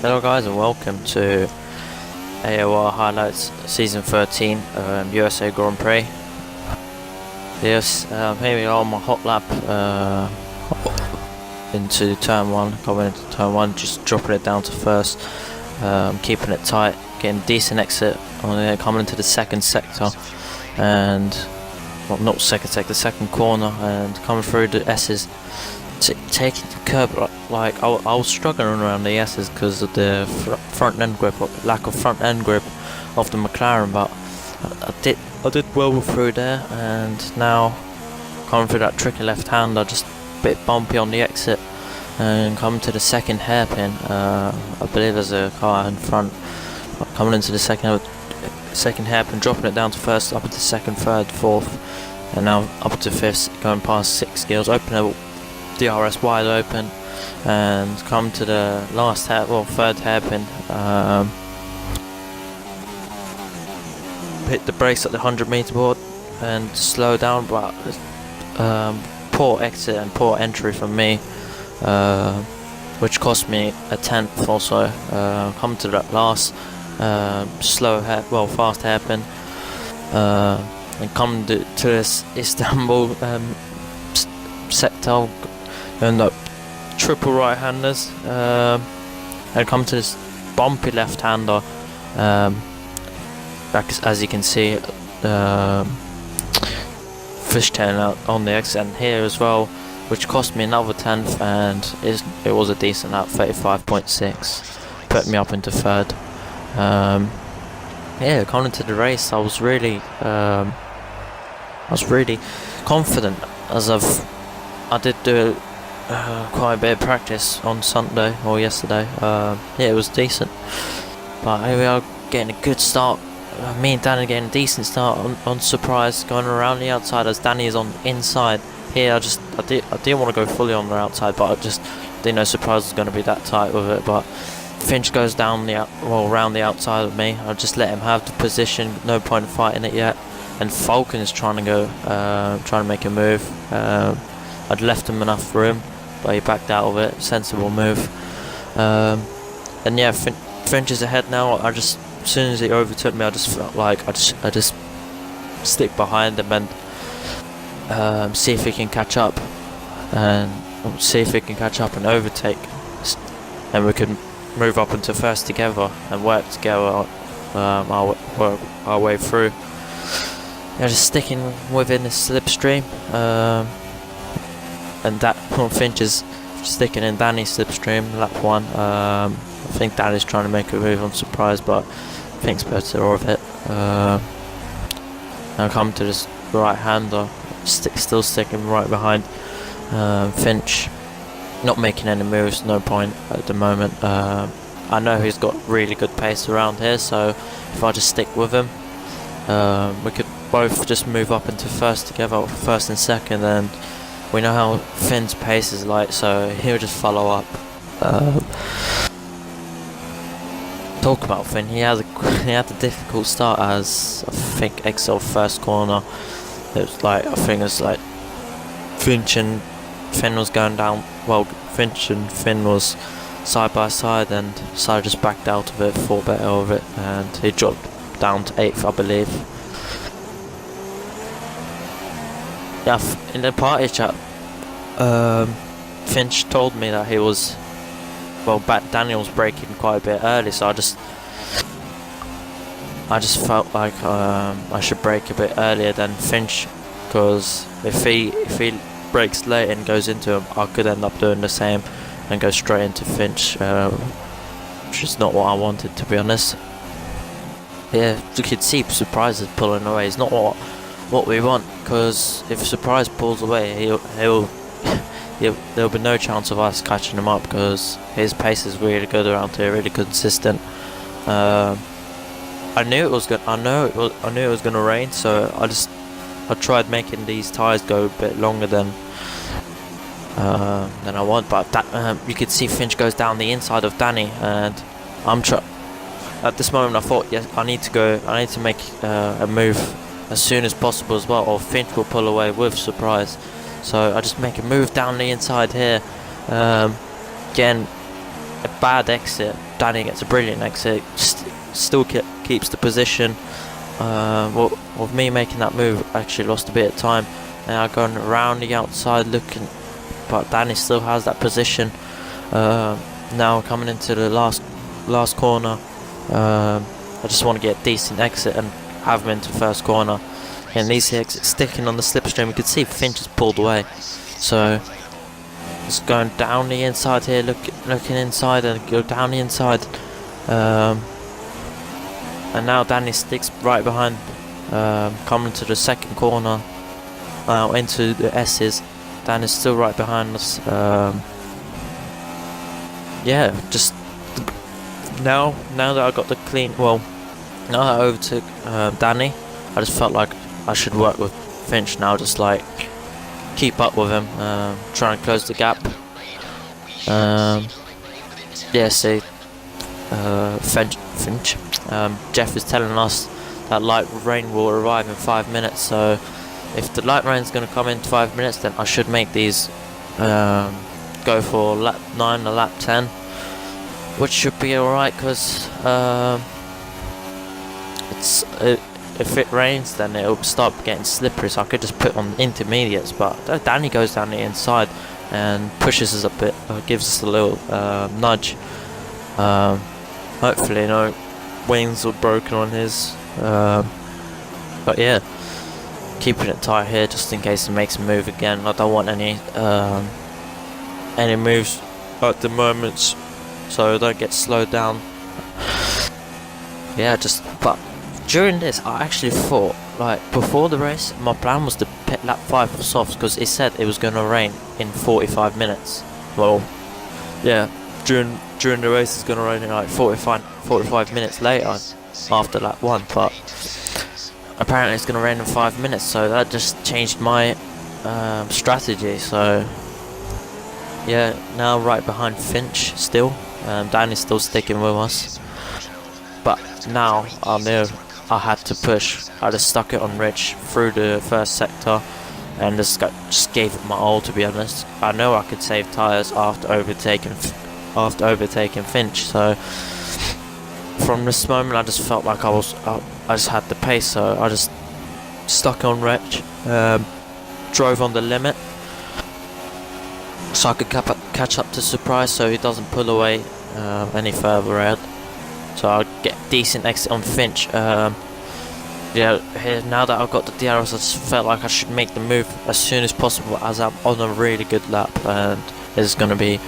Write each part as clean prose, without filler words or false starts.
Hello guys and welcome to AOR Highlights Season 13 USA Grand Prix. Yes, here we are on my hot lap into turn 1, coming into turn 1, just dropping it down to first, keeping it tight, getting decent exit on there, coming into the second sector and, well, not second sector, second corner, and coming through the S's. Taking the curb, like I was struggling around the S's because of the front end grip, or lack of front end grip of the McLaren, but I did well through there, and now coming through that tricky left hand, I just a bit bumpy on the exit, and coming to the second hairpin. I believe there's a car in front. Coming into the second hairpin, dropping it down to first, up into second, third, fourth, and now up to fifth, going past 6 gears, opening up DRS wide open, and come to the third hairpin. Hit the brakes at the 100-meter board and slow down, but poor exit and poor entry from me, which cost me a 10th also. Come to that last fast hairpin, and come to this Istanbul sector, and up triple right-handers, and come to this bumpy left-hander, as you can see, fishtailing out on the exit, and here as well, which cost me another 10th, and it was a decent lap, 35.6, put me up into third. Yeah, coming into the race, I was really confident, as I did do quite a bit of practice on Sunday or yesterday. Yeah, it was decent, but here we are getting a good start. Me and Danny getting a decent start on surprise, going around the outside as Danny is on the inside. Here I didn't want to go fully on the outside, but I just didn't know surprise was going to be that tight with it. But Finch goes down around the outside of me. I just let him have the position, no point in fighting it yet. And Falcon is trying to make a move. I'd left him enough room, but he backed out of it. Sensible move. And yeah, Finch is ahead now. As soon as he overtook me, I just felt like I just stick behind him and see if he can catch up, and overtake, and we can move up into first together and work together our way through. Yeah, just sticking within the slipstream. And that Finch is sticking in Danny's slipstream, lap 1. I think Danny's trying to make a move on surprise, but Fink's better of it. Now come to this right-hander, still sticking right behind Finch, not making any moves, no point at the moment. I know he's got really good pace around here, so if I just stick with him, we could both just move up into first together, first and second, and we know how Finn's pace is like, so he'll just follow up. Talk about Finn, he had a difficult start, as I think exit of first corner. Finch and Finn was going down. Well, Finch and Finn was side by side, and so I just backed out of it, thought better of it, and he dropped down to 8th, I believe. Yeah, in the party chat, Finch told me that he was, Daniel's braking quite a bit early, so I just felt like I should brake a bit earlier than Finch, because if he brakes late and goes into him, I could end up doing the same and go straight into Finch, which is not what I wanted, to be honest. Yeah, you could see Surprise is pulling away. It's not what we want, because if Surprise pulls away, there'll be no chance of us catching him up, because his pace is really good around here, really consistent. I knew it was gonna rain, so I tried making these tyres go a bit longer than I want, but you could see Finch goes down the inside of Danny, and at this moment I thought, yes, I need to make a move as soon as possible as well, or Finch will pull away with Surprise. So I just make a move down the inside here, getting a bad exit, Danny gets a brilliant exit, still keeps the position. Well, with me making that move, I actually lost a bit of time. Now going around the outside looking, but Danny still has that position. Now coming into the last corner, I just want to get a decent exit and have him into first corner. And these exits sticking on the slipstream, we could see Finch has pulled away. So just going down the inside here, looking inside and go down the inside. And now Danny sticks right behind, coming to the second corner, into the S's. Danny's still right behind us. Yeah, just now that I got the clean, well, now that I overtook Danny, I just felt like I should work with Finch now, just like keep up with him, try and close the gap. Yeah, see, Finch. Jeff is telling us that light rain will arrive in 5 minutes, so if the light rain is going to come in 5 minutes, then I should make these go for lap 9 or lap 10, which should be alright, because if it rains then it'll start getting slippery, so I could just put on intermediates. But Danny goes down the inside and pushes us a bit, gives us a little nudge. Hopefully no wings are broken on his, but yeah, keeping it tight here just in case he makes a move again. I don't want any moves at the moment, so don't get slowed down. Yeah, but during this I actually thought, like, before the race my plan was to pit lap 5 for softs, because it said it was going to rain in 45 minutes. Well, yeah, during the race it's going to rain in like 45 minutes later after lap 1, but apparently it's going to rain in 5 minutes, so that just changed my strategy. So yeah, now right behind Finch still. Danny's still sticking with us, but now I knew I had to push. I just stuck it on Rich through the first sector and just gave it my all, to be honest. I know I could save tyres after overtaking Finch, so from this moment I just felt like I just had the pace, so I just stuck on Rich, drove on the limit so I could catch up to Surprise, so he doesn't pull away any further out. So I'll get decent exit on Finch. Yeah, here, now that I've got the DRS, I just felt like I should make the move as soon as possible, as I'm on a really good lap, and it's going to be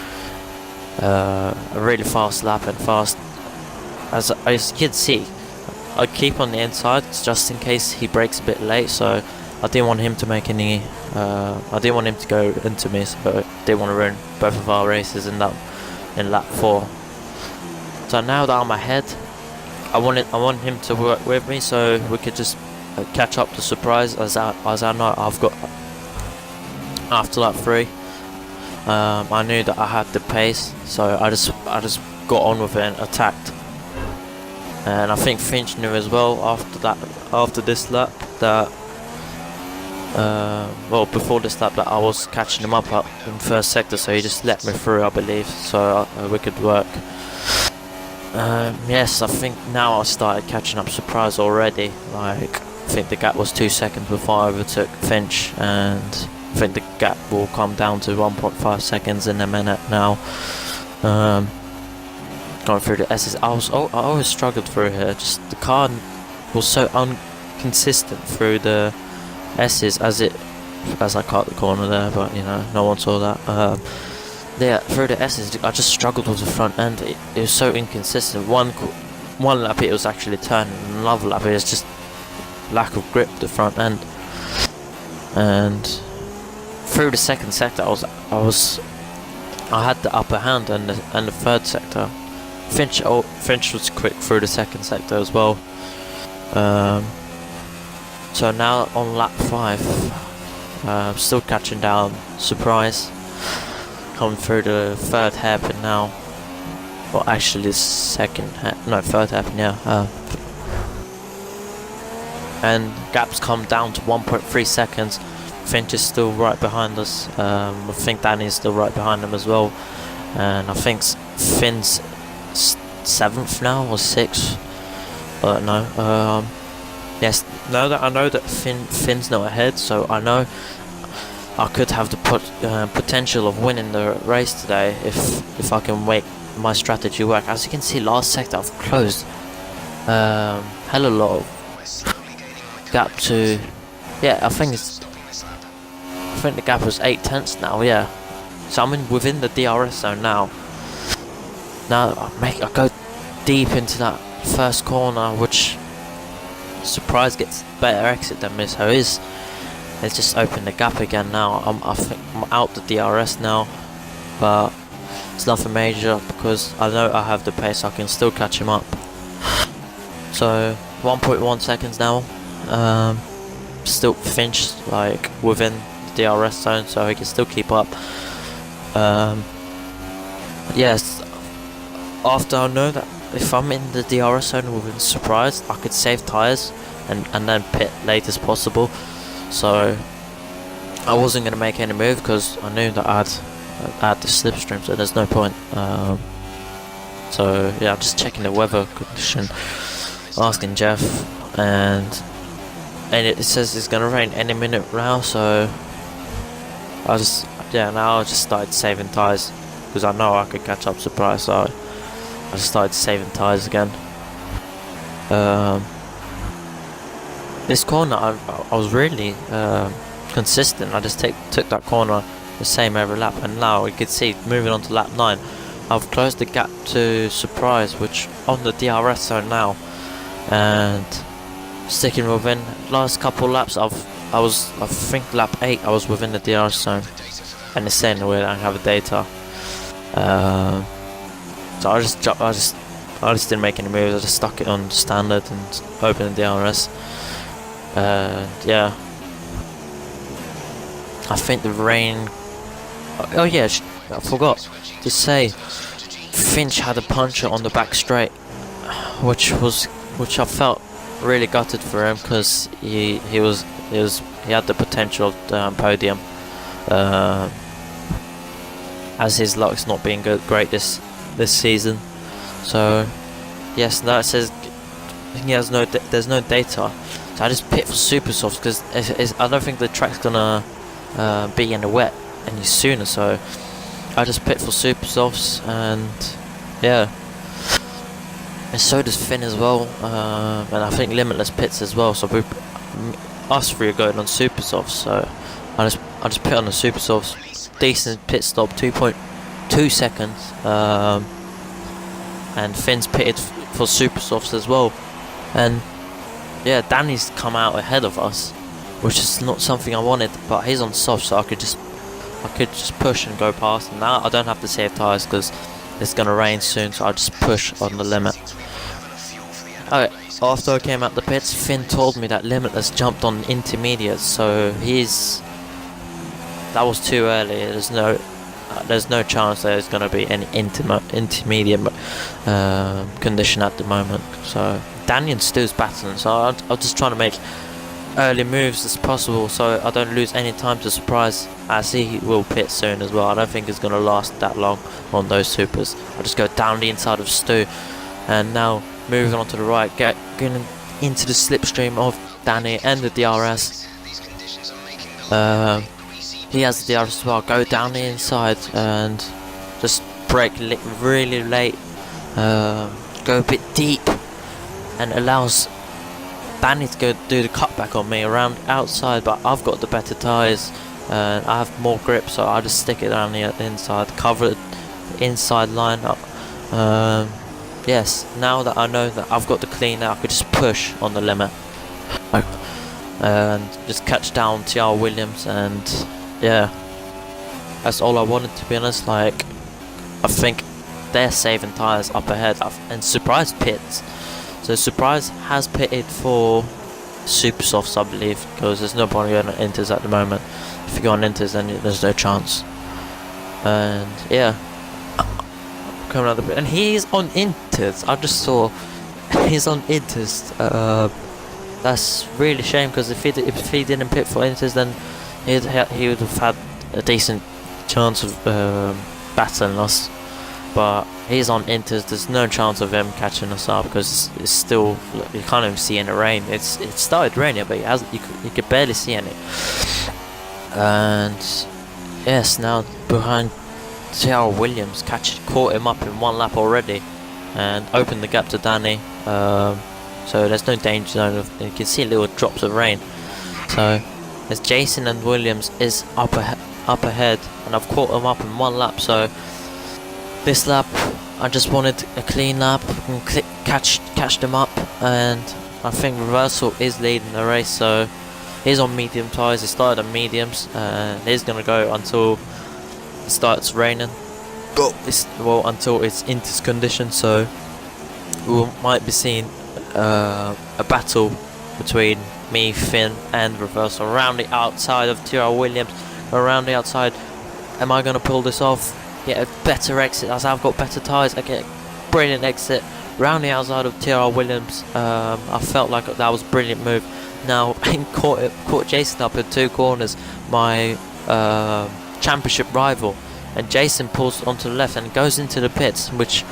a really fast lap and fast. As you can see, I keep on the inside just in case he breaks a bit late, so I didn't want him to make any. I didn't want him to go into me, so I didn't want to ruin both of our races in lap 4. So now that I'm ahead, I want him to work with me, so we could just catch up to Surprise. As I know I've got after lap 3. I knew that I had the pace, so I just got on with it and attacked. And I think Finch knew as well after this lap that well, before this lap, that I was catching him up in first sector, so he just let me through, I believe, so we could work. Yes, I think now I started catching up Surprise already. Like, I think the gap was 2 seconds before I overtook Finch, and I think the gap will come down to 1.5 seconds in a minute now. Going through the S's, I always struggled through here. Just the car was so inconsistent through the S's as I cut the corner there, but you know, no one saw that. Yeah, through the S's, I just struggled with the front end. It was so inconsistent. One lap it was actually turning, and another lap it was just lack of grip the front end. And through the second sector, I had the upper hand, and the third sector. Finch was quick through the second sector as well. So now on lap 5, still catching down Surprise. Coming through the third hairpin now. Well, actually third hairpin, yeah. And gaps come down to 1.3 seconds. Finch is still right behind us. I think Danny is still right behind him as well. And I think Finn's 7th now or 6th. I don't know. Yes, now that I know that Finn's not ahead, so I know I could have the potential of winning the race today if I can make my strategy work. As you can see, last sector I've closed hella lot of gap to, yeah, I think the gap was 8/10 now, yeah. So I'm within the DRS zone now. Now I go deep into that first corner, which Surprise gets better exit than me, so it's just opened the gap again now. I think I'm out the DRS now, but it's nothing major because I know I have the pace. I can still catch him up. So 1.1 seconds now. Still Finch like within the DRS zone, so he can still keep up. Yes, after I know that if I'm in the DRS zone within Surprise, I could save tyres and then pit late as possible. So I wasn't going to make any move because I knew that I had the slipstream, so there's no point. So yeah, I'm just checking the weather condition, asking Jeff, and it says it's going to rain any minute now, so now I just started saving tyres because I know I could catch up Surprise, so I just started saving tyres again. This corner I was really consistent. I just took that corner the same every lap, and now you can see moving on to lap 9 I've closed the gap to Surprise, which on the DRS zone now, and sticking within. Last couple laps I think lap 8 I was within the DRS zone, and it's saying we don't have the data. So I just didn't make any moves. I just stuck it on standard and opened the DRS. Yeah, I think the rain. Oh yeah, I forgot to say, Finch had a puncher on the back straight, which I felt really gutted for him because he had the potential of podium. As his luck's not been great this season. So yes, now it says there's no data. So I just pit for super softs because I don't think the track's gonna be in the wet any sooner. So I just pit for super softs, and yeah. And so does Finn as well, and I think Limitless pits as well. So us three are going on super softs. So I just pit on the super softs. Decent pit stop, 2.2 seconds, and Finn's pitted for super softs as well. And yeah, Danny's come out ahead of us, which is not something I wanted, but he's on soft, so I could just push and go past. And now I don't have to save tyres because it's gonna rain soon, so I just push on the limit. Okay, after I came out the pits, Finn told me that Limitless jumped on intermediate, so that was too early. There's no chance there's gonna be any intermediate condition at the moment. So Daniel Stu's battling, so I'm just trying to make early moves as possible so I don't lose any time to Surprise, as he will pit soon as well. I don't think it's going to last that long on those supers. I'll just go down the inside of Stu, and now moving on to the right, getting into the slipstream of Danny and the DRS. He has the DRS as well. Go down the inside and just brake really late, go a bit deep, and allows Danny to go do the cutback on me around outside, but I've got the better tyres and I have more grip, so I just stick it down the inside, cover the inside line up. Yes, now that I know that I've got the clean out, I could just push on the limit and just catch down TR Williams, and yeah, that's all I wanted, to be honest. Like, I think they're saving tyres up ahead, and Surprise pits. So Surprise has pitted for super softs, I believe, because there's no point going on inters at the moment. If you go on inters, then there's no chance. And yeah, coming out the pit, and he's on inters. I just saw he's on inters. That's really a shame, because if he didn't pit for inters, then he would have had a decent chance of battling us. but he's on inters. There's no chance of him catching us up because it's still, you can't even see any rain. It started raining, but you could barely see any. And yes, now behind TR Williams, caught him up in 1 lap already and opened the gap to Danny. So there's no danger zone. You can see little drops of rain. So as Jason and Williams is up ahead, and I've caught them up in 1 lap. So this lap, I just wanted a clean lap and catch them up. And I think Reversal is leading the race. So he's on medium tyres. He started on mediums, and he's gonna go until it starts raining. Until it's into conditions. So we might be seeing a battle between me, Finn and Reversal around the outside of TR Williams. Around the outside, am I going to pull this off? Get a better exit as I've got better tyres. I get a brilliant exit around the outside of TR Williams. I felt like that was a brilliant move. Now caught Jason up in 2 corners, my championship rival, and Jason pulls onto the left and goes into the pits, which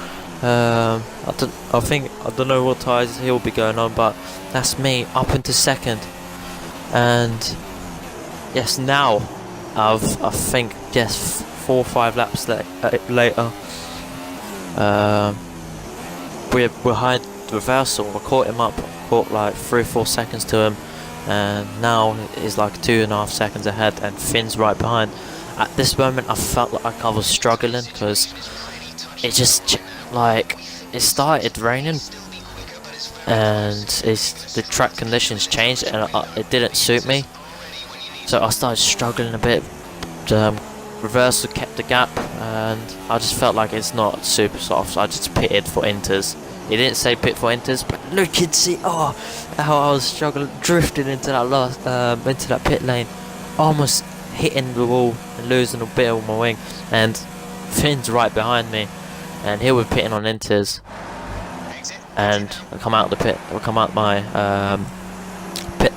I don't know what tyres he'll be going on, but that's me up into 2nd. And yes, now I think 4 or 5 laps later, we're behind Reversal. We caught him up, caught like 3 or 4 seconds to him, and now he's like 2.5 seconds ahead, and Finn's right behind. At this moment I felt like I was struggling because it just it started raining and the track conditions changed, and it didn't suit me, so I started struggling a bit. Reversal kept the gap, and I just felt like it's not super soft, so I just pitted for inters. He didn't say pit for inters, but look, you can see how I was struggling, drifting into that pit lane, almost hitting the wall and losing a bit of my wing. And Finn's right behind me, and he was pitting on inters. And I come out the pit. I come out my pit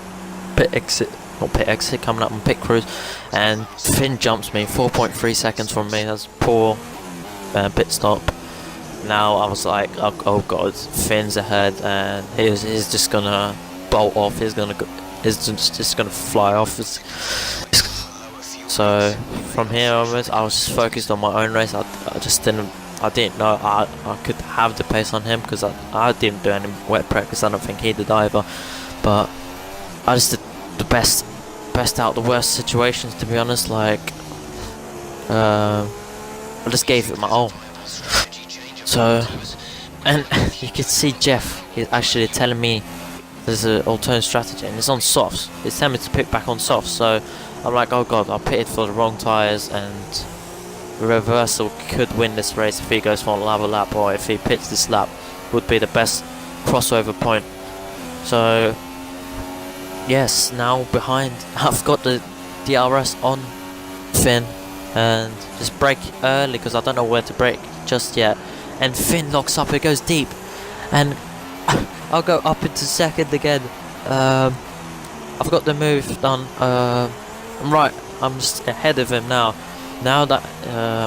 exit, not pit exit, coming up on pit cruise, and Finn jumps me 4.3 seconds from me. That's poor pit stop. Now I was like, oh god, Finn's ahead, and he's just gonna bolt off. He's just gonna fly off. So from here onwards, I was just focused on my own race. I didn't know I could have the pace on him because I didn't do any wet practice. I don't think he did either. But I just did the best out of the worst situations, to be honest. Like I just gave it my all. So, and you can see Jeff, he's actually telling me there's an alternative strategy, and it's on softs. He's telling me to pick back on softs. So I'm like, oh god, I pitted for the wrong tyres, and Reversal could win this race if he goes for another lap, or if he pits this lap, would be the best crossover point. So yes, now behind, I've got the DRS on Finn, and just brake early because I don't know where to brake just yet. And Finn locks up, it goes deep, and I'll go up into 2nd again. I've got the move done. I'm just ahead of him now. Now that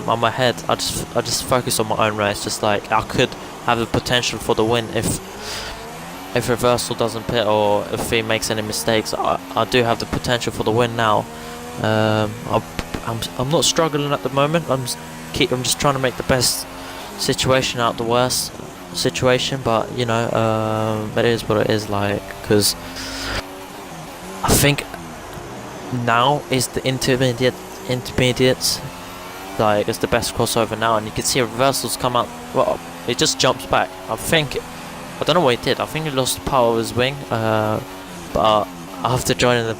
I'm ahead, I just focus on my own race. Just like I could have the potential for the win if Reversal doesn't pit, or if he makes any mistakes. I do have the potential for the win now. I'm not struggling at the moment. I'm just trying to make the best situation out of the worst situation. But you know, it is what it is. Like, because I think now is the intermediates, like it's the best crossover now, and you can see Reversals come out. Well, it just jumps back. I don't know what he did. I think he lost the power of his wing, but after joining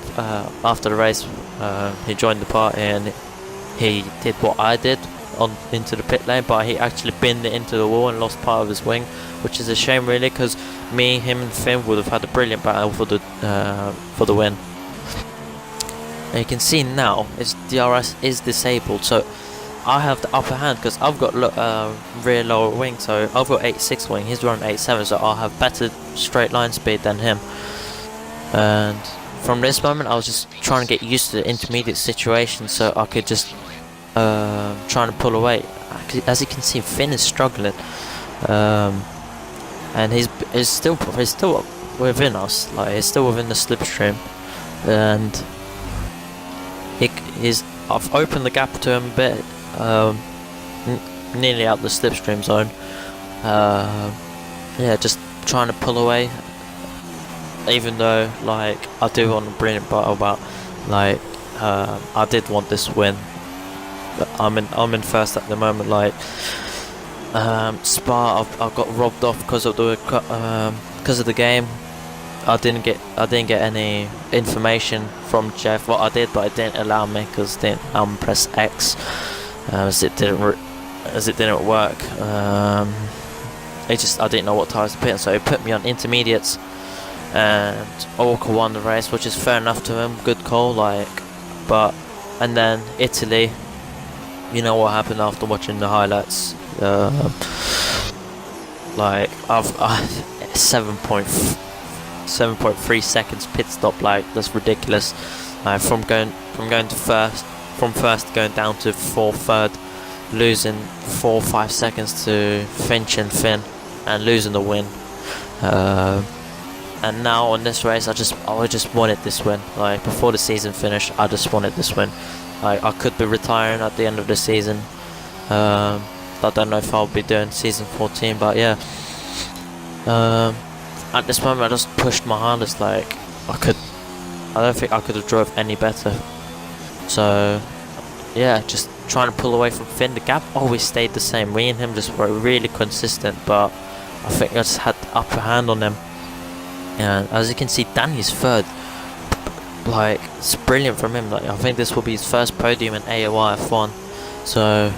after the race, he joined the party and he did what I did into the pit lane, but he actually binned it into the wall and lost part of his wing, which is a shame really, because him and Finn would have had a brilliant battle for the win. And you can see now its DRS is disabled, so I have the upper hand because I've got rear lower wing, so I've got 8.6 wing, he's running 8.7, so I'll have better straight line speed than him. And from this moment I was just trying to get used to the intermediate situation, so I could just trying to pull away. As you can see, Finn is struggling, and he's still within us. Like, he's still within the slipstream, and I've opened the gap to him a bit, nearly out the slipstream zone. Yeah, just trying to pull away. Even though, like, I do want a brilliant battle, but like, I did want this win. But I'm in first at the moment. Like, Spa, I've got robbed off because of the game. I didn't get any information from Jeff. What I did, but it didn't allow me because it didn't press X, as it didn't work. I didn't know what tires to put in, so it put me on intermediates. And Orca won the race, which is fair enough to him. Good call, like. And then Italy. You know what happened after watching the highlights. Like, I've 7.3 seconds pit stop. Like, that's ridiculous. From going to first going down to third, losing 4 or 5 seconds to Finch and Finn, and losing the win. And now on this race, I just wanted this win. Like, before the season finished, I just wanted this win. Like, I could be retiring at the end of the season. I don't know if I'll be doing season 14, but yeah. At this moment, I just pushed my hardest. Like, I don't think I could have drove any better. So yeah, just trying to pull away from Finn. The gap always stayed the same. Me and him just were really consistent, but I think I just had the upper hand on them. And as you can see, Danny's third. Like, it's brilliant from him. Like, I think this will be his first podium in AOR F1, so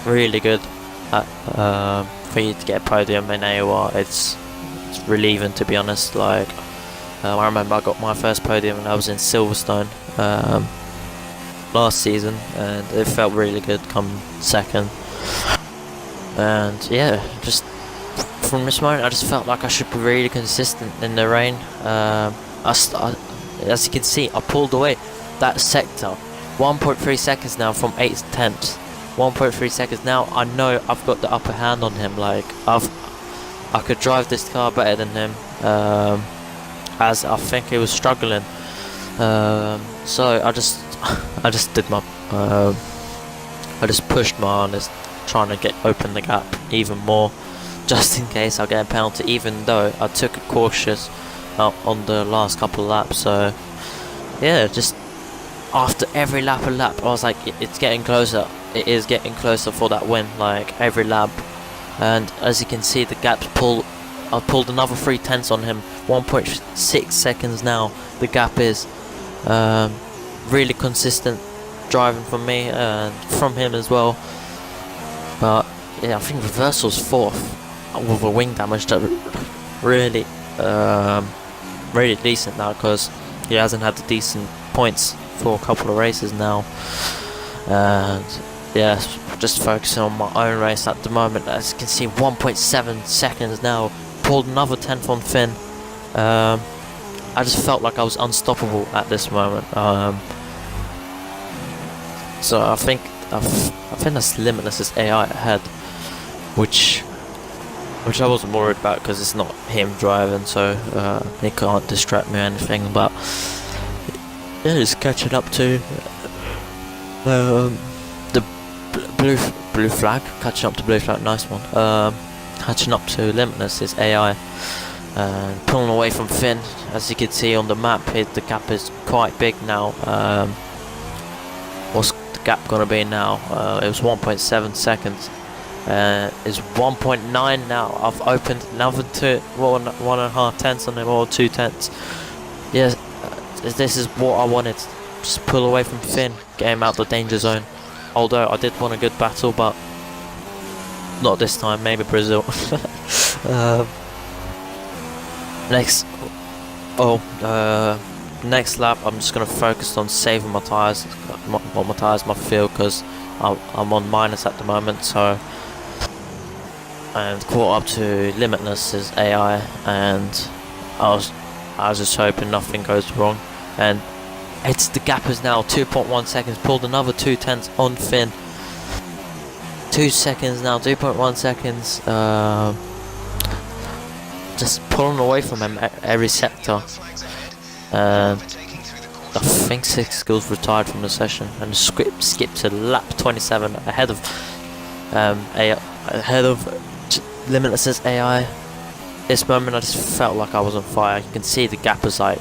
really good for you to get a podium in AOR. It's relieving, to be honest. Like, I remember I got my first podium when I was in Silverstone last season, and it felt really good come second. And yeah, just from this moment, I just felt like I should be really consistent in the rain. As you can see, I pulled away that sector. 1.3 seconds now from 8th to 10th. 1.3 seconds now. I know I've got the upper hand on him. Like, I could drive this car better than him. As I think he was struggling. So I just did my. I just pushed my hardest, trying to open the gap even more, just in case I get a penalty. Even though I took it cautious on the last couple of laps. So yeah, just after every lap I was like, it's getting closer. It is getting closer for that win. Like, every lap. And as you can see, the gap's pulled. I've pulled another 3/10 on him. 1.6 seconds now. The gap is really consistent driving from me and from him as well. But yeah, I think reversal's fourth with a wing damage. That really decent now, because he hasn't had the decent points for a couple of races now. And yeah, just focusing on my own race at the moment. As you can see, 1.7 seconds now. Pulled another 10th on Finn. I just felt like I was unstoppable at this moment. So I think that's Limitless's AI ahead, which I wasn't worried about because it's not him driving, so he can't distract me or anything. But yeah, just catching up to the blue flag. Catching up to blue flag, nice one. Catching up to Limitless's AI and pulling away from Finn. As you can see on the map, the gap is quite big now. What's the gap gonna be now? It was 1.7 seconds. It's 1.9 now. I've opened another 1.5 tenths on him, or 2 tenths. Yes, this is what I wanted. Just pull away from Finn, get him out the danger zone. Although I did want a good battle, but not this time. Maybe Brazil. Next lap, I'm just gonna focus on saving my tires, my fuel, because I'm on minus at the moment. So, and caught up to Limitless's AI, and I was just hoping nothing goes wrong. And the gap is now 2.1 seconds. Pulled another 2/10 on Finn. 2 seconds now, 2.1 seconds. Just pulling away from him every sector. And I think 6 skills retired from the session and skipped to lap 27 ahead of Limitless's AI. This moment I just felt like I was on fire. You can see the gap is like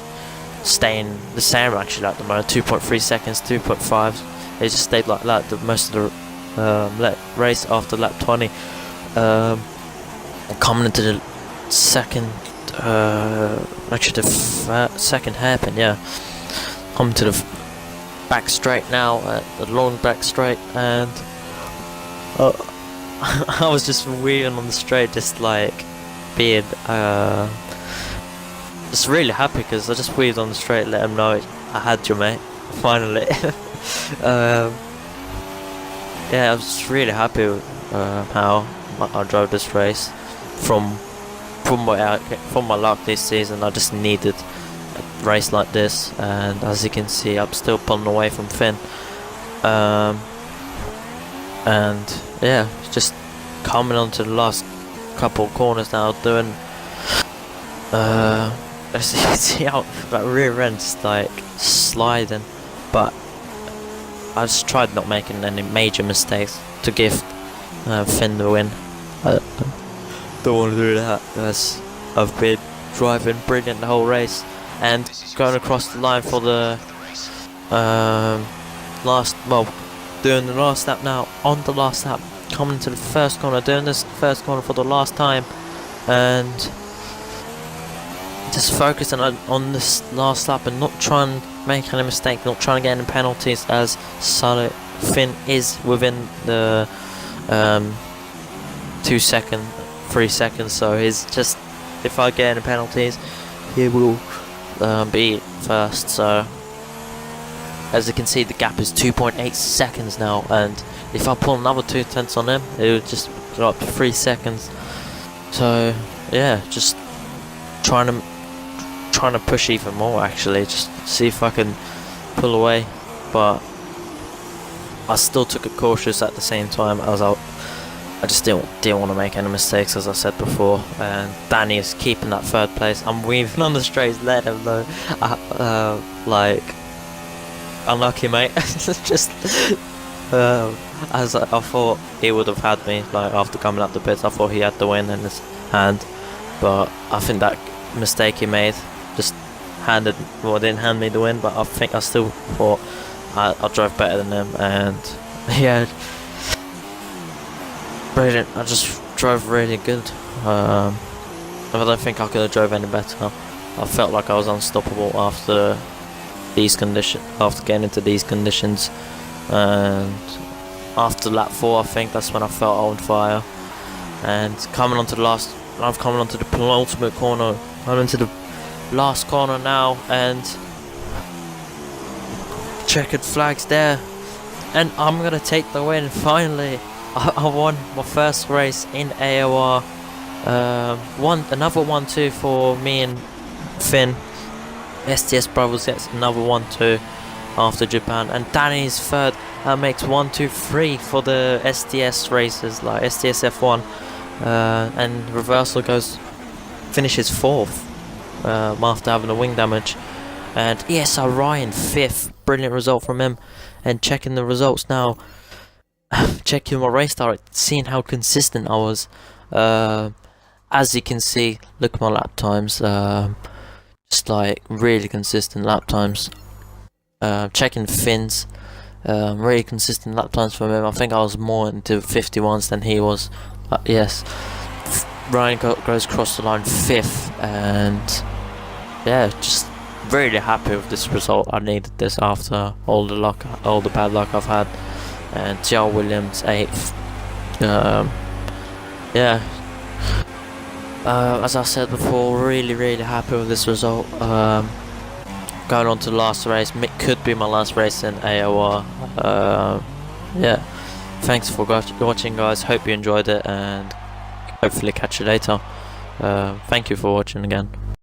staying the same actually at the moment. 2.3 seconds, 2.5. It just stayed like that the most of the race after lap 20. Coming into the second, actually the second hairpin, yeah. Coming to the back straight now, the long back straight, and I was just wheeling on the straight, just like being just really happy because I just wheeled on the straight, let him know I had you, mate, finally. Yeah, I was just really happy with how I drove this race. From my luck this season, I just needed a race like this, and as you can see, I'm still pulling away from Finn. And yeah, just coming on to the last couple of corners now, doing as you can see how that rear end's like sliding, but I just tried not making any major mistakes to give Finn the win. I don't want to do that as I've been driving brilliant the whole race and going across the line for the doing the last lap now, on the last lap, coming to the first corner, doing this first corner for the last time, and just focusing on this last lap and not trying to make any mistake, not trying to get any penalties, as solid Finn is within the 2 second, 3 seconds, so he's just, if I get any penalties, he will be first. So as you can see, the gap is 2.8 seconds now, and if I pull another 2/10 on him, it would just go up to 3 seconds. So yeah, just trying to push even more, actually, just see if I can pull away, but I still took it cautious at the same time, as I just didn't want to make any mistakes, as I said before. And Danny is keeping that 3rd place. I'm weaving on the straights, let him know. Like, unlucky, mate. Just as I thought he would have had me, like after coming up the pits, I thought he had the win in his hand, but I think that mistake he made just didn't hand me the win. But I think I still thought I drove better than him, and yeah, brilliant. I just drove really good. I don't think I could have drove any better. I felt like I was unstoppable after these conditions, after getting into these conditions, and after lap 4, I think that's when I felt on fire. And coming onto the last, I'm coming onto the penultimate corner. I'm into the last corner now, and checkered flags there, and I'm gonna take the win finally. I won my first race in AOR. Another 1-2 for me and Finn. STS Brothers gets another 1-2 after Japan, and Danny's 3rd. Makes 1-2-3 for the STS races, like STS F1, and Reversal finishes 4th after having a wing damage. And ESR Ryan 5th, brilliant result from him. And checking the results now, checking my race start, seeing how consistent I was. As you can see, look at my lap times, just like really consistent lap times. Checking Finn's, really consistent lap times from him. I think I was more into 51s than he was. Yes, Ryan goes across the line 5th, and yeah, just really happy with this result. I needed this after all the bad luck I've had. And Joe Williams 8th. Yeah. As I said before, really happy with this result. Going on to the last race, could be my last race in AOR. Yeah, thanks for watching, guys. Hope you enjoyed it, and hopefully catch you later. Thank you for watching again.